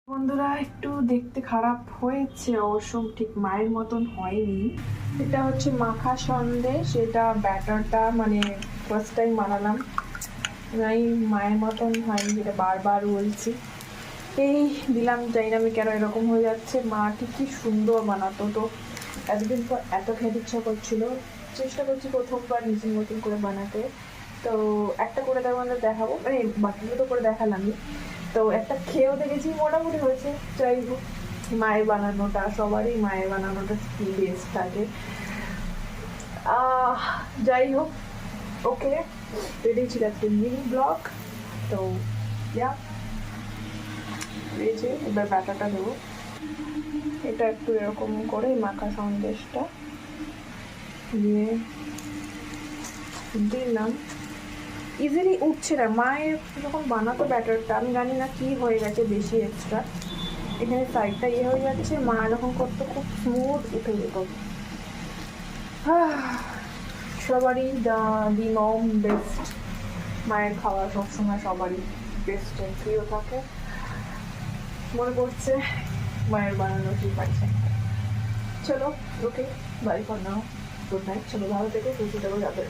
বন্ধুরা, একটু দেখতে খারাপ হয়েছে, অবশ্য ঠিক মায়ের মতন হয়নি। এটা হচ্ছে মাখা সন্দেশ। এটা ব্যাটারটা মানে ফার্স্ট টাইম বানালাম, নাই মায়ের মতন হয়নি, যেটা বারবার বলছি। এই দিলাম, জানি না আমি কেন এরকম হয়ে যাচ্ছে। মা ঠিক কি সুন্দর বানাতো, তো এতদিন পর এত খেতে ইচ্ছা করছিল। চেষ্টা করছি প্রথমবার নিজের মতন করে বানাতে। তো একটা করে তোমাদের দেখাবো, মানে বাকিগুলো তো করে দেখালামই। তো একটা খেয়েও দেখেছি, মোটামুটি হয়েছে। যাই হোক, মায়ের বানানোটা, সবারই মায়ের বানানোটা বেস্ট থাকে। যাই হোক, ওকে, এটাই ছিল আজকে মিনি ব্লগ। তো ইয়া, এই যে এবার ব্যাটাটা দেবো। এটা একটু এরকম করে মাখা সন্দেশটা দিয়ে দিলাম। ইজিলি উঠছে না। মায়ের যখন বানাতো ব্যাটারটা, আমি জানি না কি হয়ে গেছে বেশি এক্সট্রা, এখানে সাইডটা ইয়ে হয়ে যাচ্ছে। মা যখন করতো খুব স্মুথ উঠে যেত। সবারই দি মম বেস্ট। মায়ের খাওয়া সবসময় সবারই বেস্ট প্রিয় থাকে। মনে পড়ছে মায়ের বানানো কি পাচ্ছে। চলো, okay, bye for now, good night. চলো, ভালো থেকে সুস্থ থাকো, যাদের